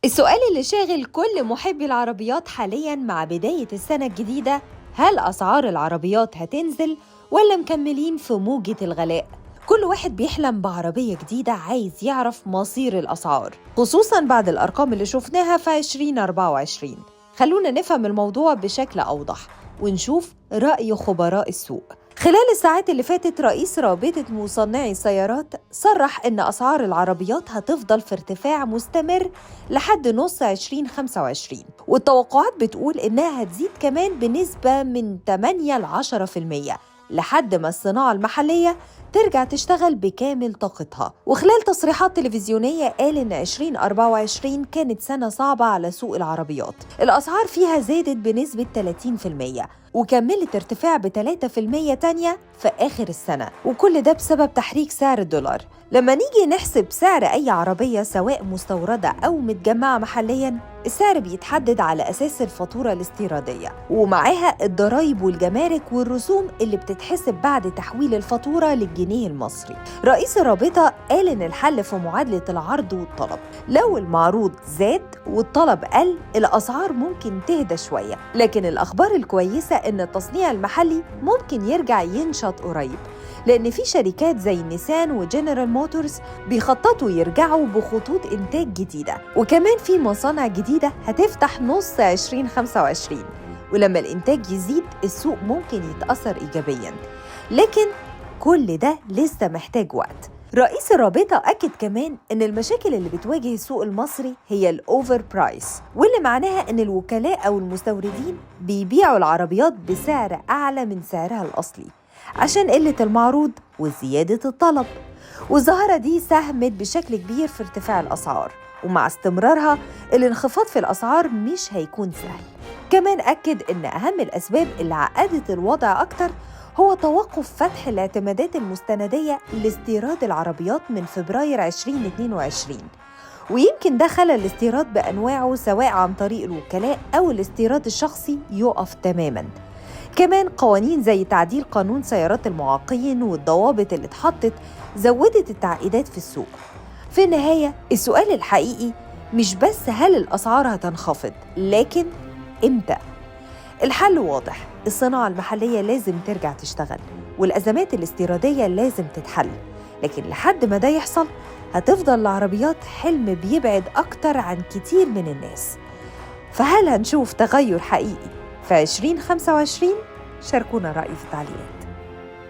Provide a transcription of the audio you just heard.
السؤال اللي شاغل كل محبي العربيات حالياً مع بداية السنة الجديدة: هل أسعار العربيات هتنزل ولا مكملين في موجة الغلاء؟ كل واحد بيحلم بعربية جديدة، عايز يعرف مصير الأسعار خصوصاً بعد الأرقام اللي شفناها في 2024. خلونا نفهم الموضوع بشكل أوضح ونشوف رأي خبراء السوق. خلال الساعات اللي فاتت، رئيس رابطة مصنعي السيارات صرح إن أسعار العربيات هتفضل في ارتفاع مستمر لحد نص 2025، والتوقعات بتقول إنها هتزيد كمان بنسبة من 8 ل 10% لحد ما الصناعة المحلية ترجع تشتغل بكامل طاقتها. وخلال تصريحات تلفزيونية قال إن 2024 كانت سنة صعبة على سوق العربيات، الأسعار فيها زادت بنسبة 30% وكملت ارتفاع ب3% تانية في آخر السنة، وكل ده بسبب تحريك سعر الدولار. لما نيجي نحسب سعر أي عربية سواء مستوردة أو متجمعة محلياً، السعر بيتحدد على أساس الفاتورة الاستيرادية ومعاها الضرايب والجمارك والرسوم اللي بتتحسب بعد تحويل الفاتورة للجنيه المصري. رئيس الرابطة قال إن الحل في معادلة العرض والطلب، لو المعروض زاد والطلب قل الأسعار ممكن تهدى شوية، لكن الأخبار الكويسة إن التصنيع المحلي ممكن يرجع ينشط قريب، لأن في شركات زي نيسان وجنرال موتورز بيخططوا يرجعوا بخطوط إنتاج جديدة، وكمان في مصانع جديدة هتفتح نص 2025. ولما الإنتاج يزيد السوق ممكن يتأثر إيجابياً، لكن كل ده لسه محتاج وقت. رئيس الرابطة أكد كمان إن المشاكل اللي بتواجه السوق المصري هي الأوفر برايس، واللي معناها إن الوكلاء أو المستوردين بيبيعوا العربيات بسعر أعلى من سعرها الأصلي عشان قلة المعروض وزيادة الطلب. والظاهرة دي ساهمت بشكل كبير في ارتفاع الأسعار، ومع استمرارها الانخفاض في الأسعار مش هيكون سهل. كمان أكد إن أهم الأسباب اللي عقدت الوضع أكتر هو توقف فتح الاعتمادات المستندية لاستيراد العربيات من فبراير 2022، ويمكن ده خلى الاستيراد بأنواعه سواء عن طريق الوكلاء أو الاستيراد الشخصي يقف تماماً. كمان قوانين زي تعديل قانون سيارات المعاقين والضوابط اللي اتحطت زودت التعقيدات في السوق. في النهاية السؤال الحقيقي مش بس هل الأسعار هتنخفض، لكن إمتى؟ الحل واضح، الصناعة المحلية لازم ترجع تشتغل والأزمات الاستيرادية لازم تتحل، لكن لحد ما ده يحصل هتفضل العربيات حلم بيبعد أكتر عن كتير من الناس. فهل هنشوف تغير حقيقي في 2025؟ شاركونا رأي في التعليقات.